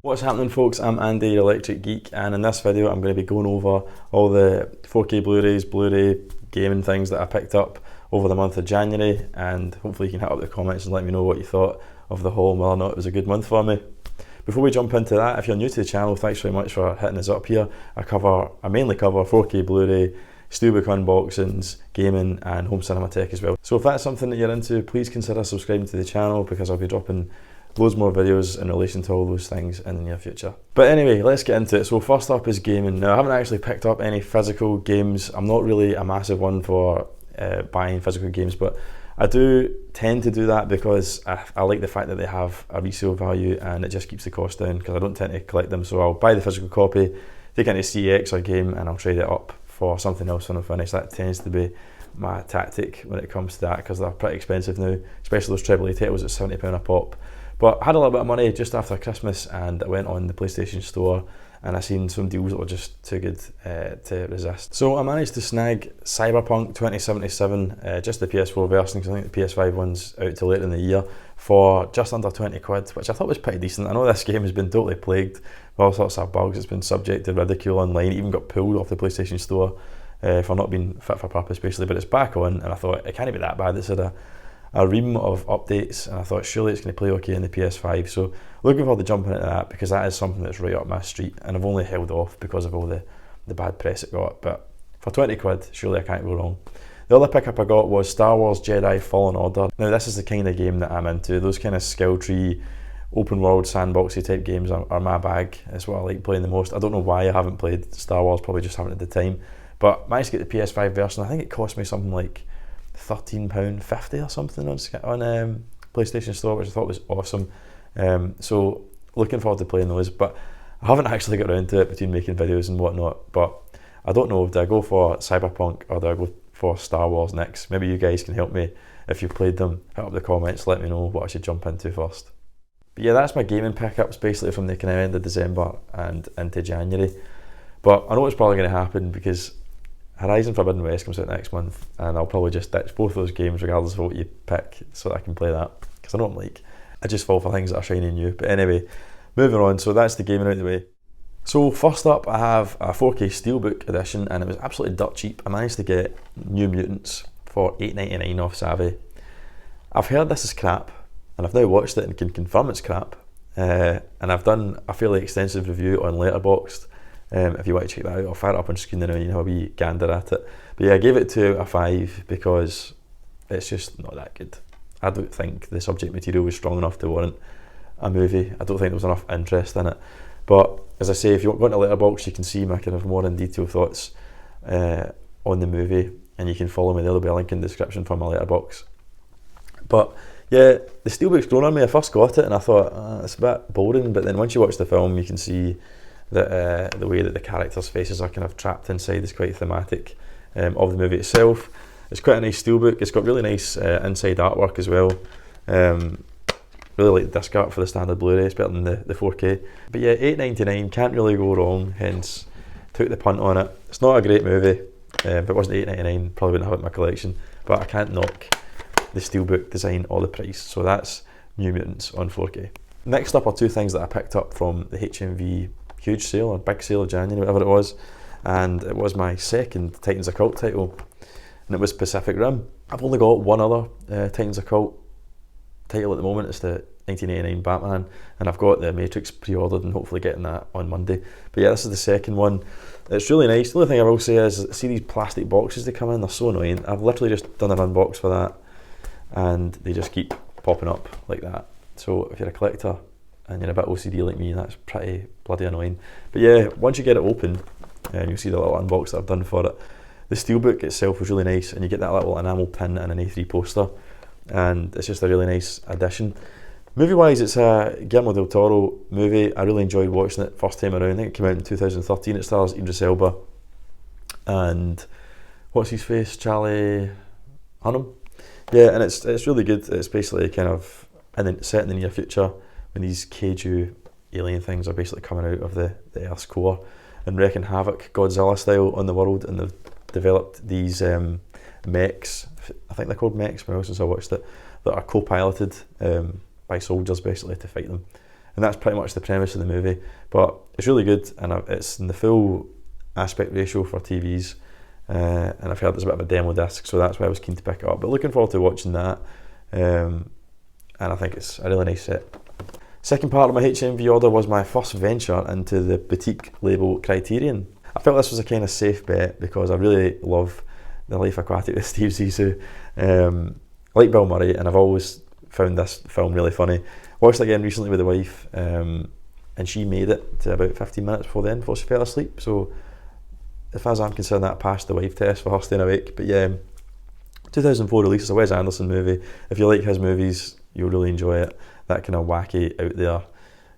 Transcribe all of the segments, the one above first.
What's happening, folks? I'm Andy, your Electric Geek, and in this video I'm going to be going over all the 4K Blu-rays, Blu-ray gaming things that I picked up over the month of January, and hopefully you can hit up the comments and let me know what you thought of the haul and whether or not it was a good month for me. Before we jump into that, if you're new to the channel, thanks very much for hitting us up here. I mainly cover 4K Blu-ray, Steelbook unboxings, gaming and home cinema tech as well. So if that's something that you're into, please consider subscribing to the channel because I'll be dropping loads more videos in relation to all those things in the near future. But anyway, let's get into it. So first up is gaming. Now I haven't actually picked up any physical games. I'm not really a massive one for buying physical games, but I do tend to do that because I like the fact that they have a resale value and it just keeps the cost down because I don't tend to collect them. So I'll buy the physical copy, take it into CEX or game, and I'll trade it up for something else when I'm finished. That tends to be my tactic when it comes to that because they're pretty expensive now, especially those AAA titles at £70 a pop. But I had a little bit of money just after Christmas and I went on the PlayStation Store and I seen some deals that were just too good to resist. So I managed to snag Cyberpunk 2077, just the PS4 version because I think the PS5 one's out till later in the year, for just under 20 quid, which I thought was pretty decent. I know this game has been totally plagued with all sorts of bugs. It's been subject to ridicule online, it even got pulled off the PlayStation Store for not being fit for purpose basically, but it's back on and I thought it can't be that bad. It's had a ream of updates and I thought surely it's going to play okay in the PS5, so looking forward to jumping into that because that is something that's right up my street and I've only held off because of all the bad press it got, but for 20 quid surely I can't go wrong. The other pickup I got was Star Wars Jedi Fallen Order. Now this is the kind of game that I'm into. Those kind of skill tree, open world, sandboxy type games are my bag. It's what I like playing the most. I don't know why I haven't played Star Wars, probably just haven't at the time, but managed to get the PS5 version. I think it cost me something like £13.50 or something on PlayStation Store, which I thought was awesome. So looking forward to playing those, but I haven't actually got around to it between making videos and whatnot. But I don't know, do I go for Cyberpunk or do I go for Star Wars next? Maybe you guys can help me if you've played them. Hit up the comments, let me know what I should jump into first. But yeah, that's my gaming pickups basically from the kind of end of December and into January. But I know it's probably going to happen because Horizon Forbidden West comes out next month and I'll probably just ditch both those games regardless of what you pick so that I can play that, because I know I just fall for things that are shiny and new. But anyway, moving on, so that's the gaming out of the way. So first up I have a 4K Steelbook edition and it was absolutely dirt cheap. I managed to get New Mutants for $8.99 off Savvy. I've heard this is crap and I've now watched it and can confirm it's crap, and I've done a fairly extensive review on Letterboxd. If you want to check that out, I'll fire it up on screen now and you know a wee gander at it. But yeah, I gave it a 5 because it's just not that good. I don't think the subject material was strong enough to warrant a movie. I don't think there was enough interest in it. But as I say, if you go into Letterboxd, you can see my kind of more in detail thoughts on the movie, and you can follow me there. There'll be a link in the description for my Letterboxd. But yeah, the Steelbook's grown on me. I first got it and I thought it's a bit boring, but then once you watch the film, you can see that the way that the characters' faces are kind of trapped inside is quite thematic of the movie itself. It's quite a nice Steelbook. It's got really nice inside artwork as well. Really like the disc art for the standard Blu-ray. It's better than the 4K. But yeah, $8.99, can't really go wrong, hence took the punt on it. It's not a great movie. If it wasn't $8.99, probably wouldn't have it in my collection, but I can't knock the Steelbook design or the price. So that's New Mutants on 4K. Next up are two things that I picked up from the HMV huge sale or big sale of January, whatever it was, and it was my second Titans Occult title, and it was Pacific Rim. I've only got one other Titans Occult title at the moment. It's the 1989 Batman, and I've got the Matrix pre-ordered and hopefully getting that on Monday. But yeah, this is the second one. It's really nice. The only thing I will say is, see these plastic boxes they come in, they're so annoying. I've literally just done an unbox for that and they just keep popping up like that. So if you're a collector and you're a bit OCD like me, that's pretty bloody annoying. But yeah, once you get it open, and you'll see the little unbox that I've done for it, the Steelbook itself was really nice, and you get that little enamel pin and an A3 poster, and it's just a really nice addition. Movie-wise, it's a Guillermo del Toro movie. I really enjoyed watching it first time around. I think it came out in 2013. It stars Idris Elba and what's his face, Charlie Hunnam. Yeah, and it's really good. It's basically kind of set in the near future when these kaiju alien things are basically coming out of the Earth's core and wreaking havoc, Godzilla style, on the world. And they've developed these mechs, I think they're called mechs, since I watched it, that are co-piloted by soldiers basically to fight them. and that's pretty much the premise of the movie. But it's really good, and it's in the full aspect ratio for TVs, and I've heard there's a bit of a demo disc, so that's why I was keen to pick it up. But looking forward to watching that, and I think it's a really nice set. Second part of my HMV order was my first venture into the boutique label Criterion. I felt this was a kind of safe bet because I really love the Life Aquatic with Steve Zissou. I like Bill Murray, and I've always found this film really funny. Watched it again recently with the wife, and she made it to about 15 minutes before she fell asleep. So as far as I'm concerned, that passed the wife test for her staying awake. But yeah, 2004 release. It's a Wes Anderson movie. If you like his movies, you'll really enjoy it. That kind of wacky, out there,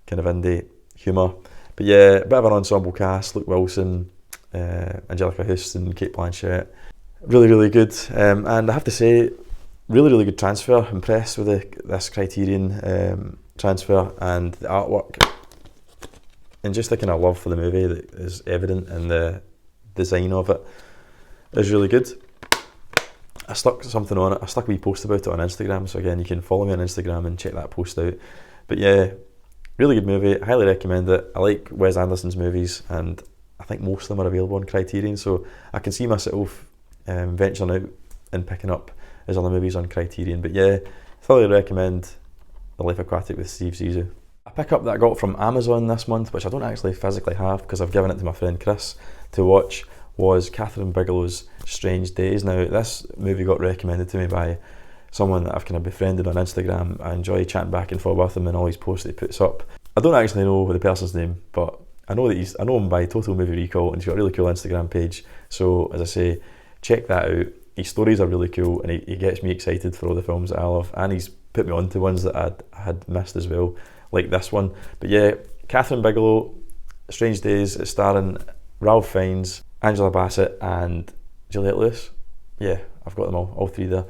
kind of indie humour. But yeah, a bit of an ensemble cast. Luke Wilson, Angelica Houston, Cate Blanchett. Really, really good. And I have to say, really, really good transfer. Impressed with this Criterion transfer and the artwork. And just the kind of love for the movie that is evident in the design of it is really good. I stuck something on it. I stuck a wee post about it on Instagram, so again, you can follow me on Instagram and check that post out. But yeah, really good movie. I highly recommend it. I like Wes Anderson's movies, and I think most of them are available on Criterion, so I can see myself venturing out and picking up his other movies on Criterion. But yeah, thoroughly recommend The Life Aquatic with Steve Zissou. A pickup that I got from Amazon this month, which I don't actually physically have because I've given it to my friend Chris to watch, was Catherine Bigelow's Strange Days. Now, this movie got recommended to me by someone that I've kind of befriended on Instagram. I enjoy chatting back and forth with him and all his posts that he puts up. I don't actually know the person's name, but I know him by Total Movie Recall, and he's got a really cool Instagram page. So, as I say, check that out. His stories are really cool, and he gets me excited for all the films that I love, and he's put me on to ones that I had missed as well, like this one. But yeah, Catherine Bigelow, Strange Days, it's starring Ralph Fiennes, Angela Bassett and Juliette Lewis. Yeah, I've got them all three there.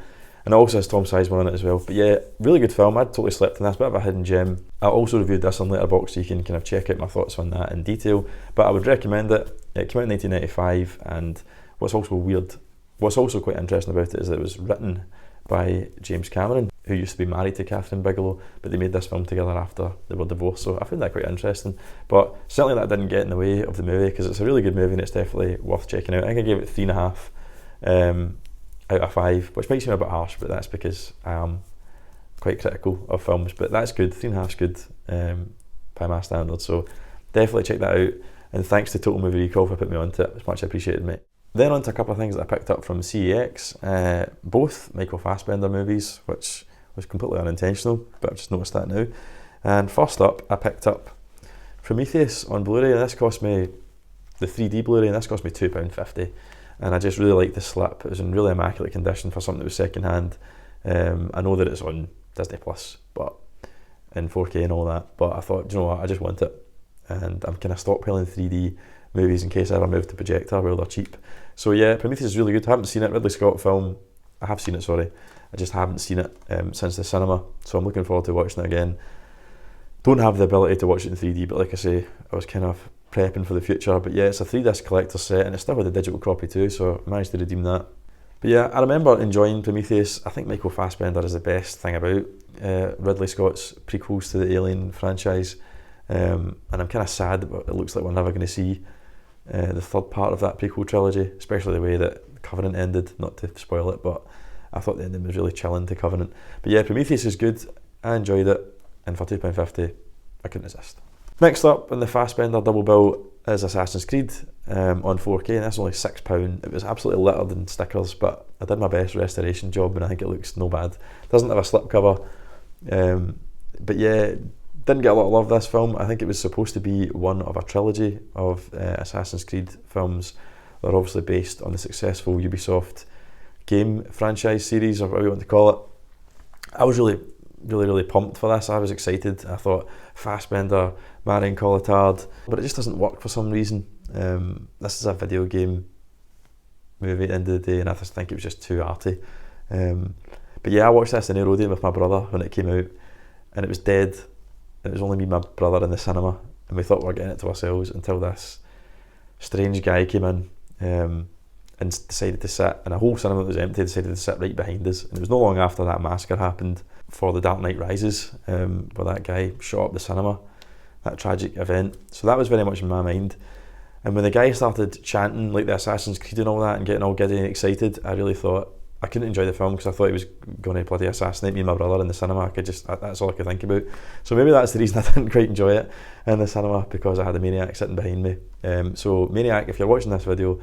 And it also has Tom Sizemore in it as well. But yeah, really good film. I'd totally slept on this, bit of a hidden gem. I also reviewed this on Letterboxd, so you can kind of check out my thoughts on that in detail. But I would recommend it. It came out in 1995, and what's also quite interesting about it is that it was written by James Cameron, who used to be married to Catherine Bigelow, but they made this film together after they were divorced, so I found that quite interesting. But certainly that didn't get in the way of the movie, because it's a really good movie and it's definitely worth checking out. I think I gave it 3.5 out of 5, which might seem a bit harsh, but that's because I am quite critical of films, but that's good. 3.5 is good by my standards, so definitely check that out. And thanks to Total Movie Recall for putting me onto it. It's much appreciated, mate. Then on to a couple of things that I picked up from CEX, both Michael Fassbender movies, which was completely unintentional, but I've just noticed that now. And first up, I picked up Prometheus on Blu Ray, and this cost me, the 3D Blu Ray, and this cost me £2.50. And I just really liked the slip. It was in really immaculate condition for something that was second hand. I know that it's on Disney Plus, but in 4K and all that, but I thought, do you know what, I just want it. And I'm kind of stockpiling 3D movies in case I ever move to projector where they're cheap. So yeah, Prometheus is really good. I haven't seen it, Ridley Scott film. I have seen it, sorry. I just haven't seen it since the cinema, so I'm looking forward to watching it again. Don't have the ability to watch it in 3D, but like I say, I was kind of prepping for the future. But yeah, it's a 3-disc collector's set, and it's still with a digital copy too, so I managed to redeem that. But yeah, I remember enjoying Prometheus. I think Michael Fassbender is the best thing about Ridley Scott's prequels to the Alien franchise. And I'm kind of sad that it looks like we're never going to see the third part of that prequel trilogy, especially the way that Covenant ended. Not to spoil it, but I thought the ending was really chilling to Covenant. But yeah, Prometheus is good. I enjoyed it, and for £2.50, I couldn't resist. Next up in the Fassbender double bill is Assassin's Creed on 4K, and that's only £6. It was absolutely littered in stickers, but I did my best restoration job, and I think it looks no bad. It doesn't have a slipcover, but yeah, didn't get a lot of love this film. I think it was supposed to be one of a trilogy of Assassin's Creed films that are obviously based on the successful Ubisoft game franchise series, or whatever you want to call it. I was really pumped for this. I was excited. I thought Fassbender, Marion Cotillard, but it just doesn't work for some reason. This is a video game movie at the end of the day, and I just think it was just too arty. But yeah, I watched this in Odeon with my brother when it came out, and it was dead. It was only me and my brother in the cinema, and we thought we were getting it to ourselves until this strange guy came in and decided to sit, and a whole cinema that was empty decided to sit right behind us. And it was not long after that massacre happened for The Dark Knight Rises, where that guy shot up the cinema. that tragic event. So that was very much in my mind. And when the guy started chanting like the Assassin's Creed and all that and getting all giddy and excited, I really thought I couldn't enjoy the film because I thought he was going to bloody assassinate me and my brother in the cinema. That's all I could think about. So maybe that's the reason I didn't quite enjoy it in the cinema, because I had a maniac sitting behind me. So Maniac, if you're watching this video,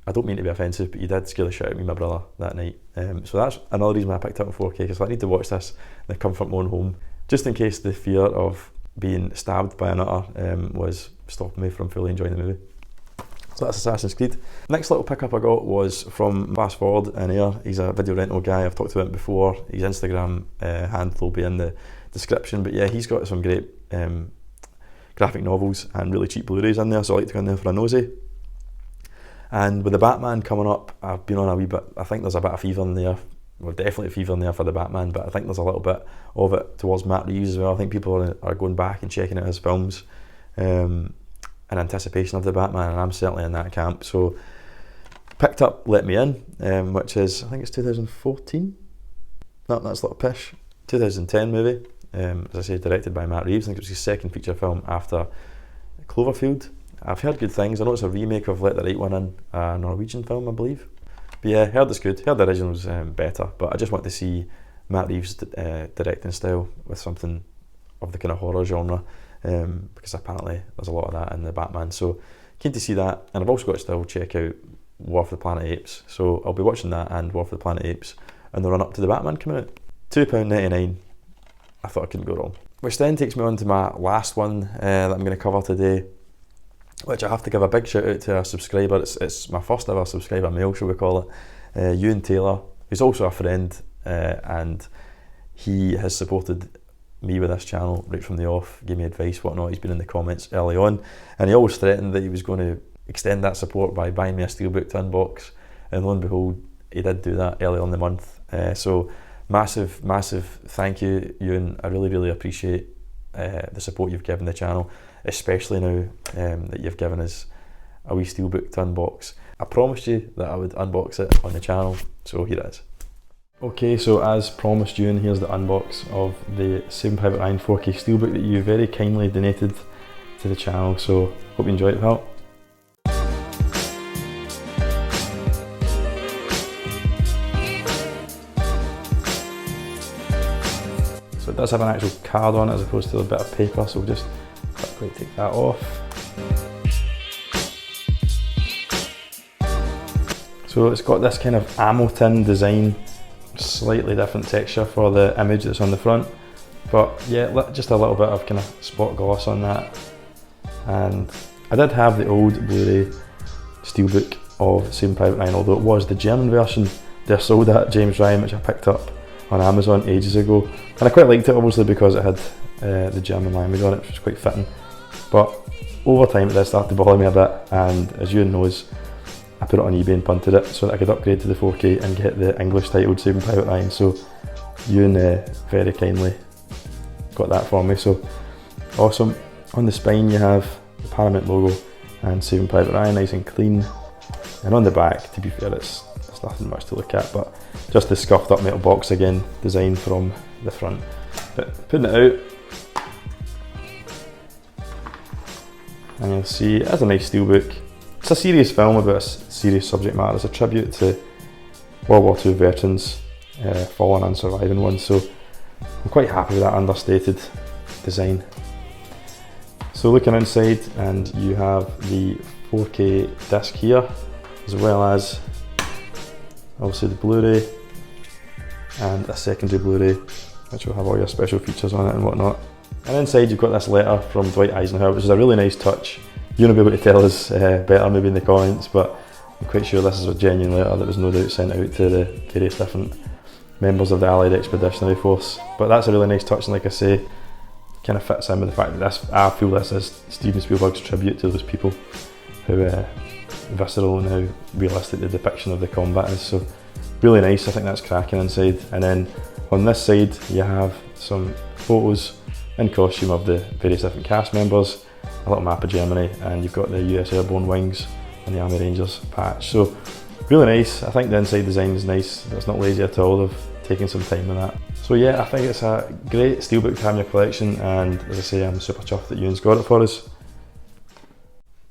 I don't mean to be offensive, but you did scare the shit out of me and my brother that night. So that's another reason why I picked up in 4K, because I need to watch this in the comfort of my own home, just in case the fear of being stabbed by a nutter was stopping me from fully enjoying the movie. So that's Assassin's Creed. Next little pickup I got was from Fast Forward in Air. He's a video rental guy, I've talked about him before. His Instagram handle will be in the description, but yeah, he's got some great graphic novels and really cheap Blu-rays in there, so I like to go in there for a nosy. And with the Batman coming up, I've been on a wee bit, I think there's a bit of fever in there, well definitely fever in there for the Batman, but I think there's a little bit of it towards Matt Reeves as well. I think people are going back and checking out his films in anticipation of the Batman, and I'm certainly in that camp. So picked up Let Me In, which is, I think it's 2014? No, that's a little pish. 2010 movie, as I say, directed by Matt Reeves. I think it was his second feature film after Cloverfield. I've heard good things. I know it's a remake of Let the Right One In, a Norwegian film, I believe. But yeah, heard it's good. Heard the original's better, but I just want to see Matt Reeves' directing style with something of the kind of horror genre, because apparently there's a lot of that in the Batman. So keen to see that, and I've also got to still check out War for the Planet of the Apes. So I'll be watching that and War for the Planet of the Apes and the run up to the Batman coming out. £2.99. I thought I couldn't go wrong. Which then takes me on to my last one that I'm going to cover today, which I have to give a big shout out to a subscriber. It's my first ever subscriber mail, shall we call it. Ewan Taylor, who's also a friend, and he has supported me with this channel right from the off, gave me advice, whatnot. He's been in the comments early on, and he always threatened that he was going to extend that support by buying me a Steelbook to unbox, and lo and behold, he did do that early on in the month. So massive thank you, Ewan. I really appreciate the support you've given the channel, especially now that you've given us a wee Steelbook to unbox. I promised you that I would unbox it on the channel, so here it is. Okay, so as promised, Ewan, here's the unbox of the Saving Private Ryan 4K Steelbook that you very kindly donated to the channel, so hope you enjoyed it, pal. So it does have an actual card on it as opposed to a bit of paper, so we'll just quickly take that off. So it's got this kind of ammo tin design, slightly different texture for the image that's on the front, but yeah, just a little bit of kind of spot gloss on that. And I did have the old Blu-ray Steelbook of Saving Private Ryan, although it was the German version. They're sold at James Ryan, which I picked up on Amazon ages ago, and I quite liked it obviously because it had the German language on it, which was quite fitting. But over time it did start to bother me a bit, and as Ewan knows, I put it on eBay and punted it so that I could upgrade to the 4K and get the English titled Saving Private Ryan. So Ewan very kindly got that for me, so awesome. On the spine you have the Paramount logo and Saving Private Ryan, nice and clean. And on the back, to be fair, it's nothing much to look at, but just the scuffed up metal box again, designed from the front. But putting it out, and you'll see it has a nice steelbook. It's a serious film about a serious subject matter. It's a tribute to World War II veterans, fallen and surviving ones, so I'm quite happy with that understated design. So looking inside, and you have the 4K disc here, as well as obviously the Blu-ray and a secondary Blu-ray, which will have all your special features on it and whatnot. And inside you've got this letter from Dwight Eisenhower, which is a really nice touch. You're going to be able to tell us better maybe in the comments, but I'm quite sure this is a genuine letter that was no doubt sent out to the various different members of the Allied Expeditionary Force. But that's a really nice touch, and like I say, kind of fits in with the fact that I feel this is Steven Spielberg's tribute to those people who visceral and how realistic the depiction of the combat is. So really nice, I think that's cracking inside. And then on this side you have some photos in costume of the various different cast members, a little map of Germany, and you've got the US Airborne Wings and the Army Rangers patch. So really nice. I think the inside design is nice. It's not lazy at all. They've taking some time on that. So yeah, I think it's a great steelbook to have in your collection, and as I say, I'm super chuffed that Ewan's got it for us.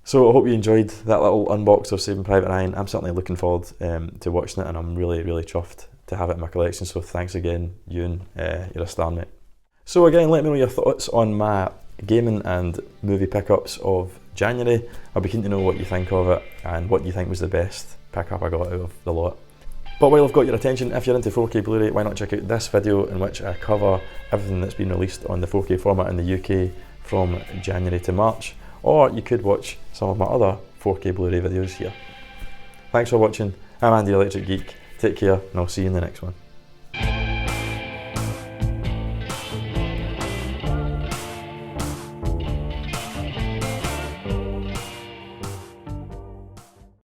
So I hope you enjoyed that little unbox of Saving Private Ryan. I'm certainly looking forward to watching it, and I'm really chuffed to have it in my collection. So thanks again, Ewan, you're a star, mate. So again, let me know your thoughts on my gaming and movie pickups of January. I'll be keen to know what you think of it and what you think was the best pickup I got out of the lot. But while I've got your attention, if you're into 4K Blu-ray, why not check out this video in which I cover everything that's been released on the 4K format in the UK from January to March. Or you could watch some of my other 4K Blu-ray videos here. Thanks for watching. I'm Andy Electric Geek. Take care, and I'll see you in the next one.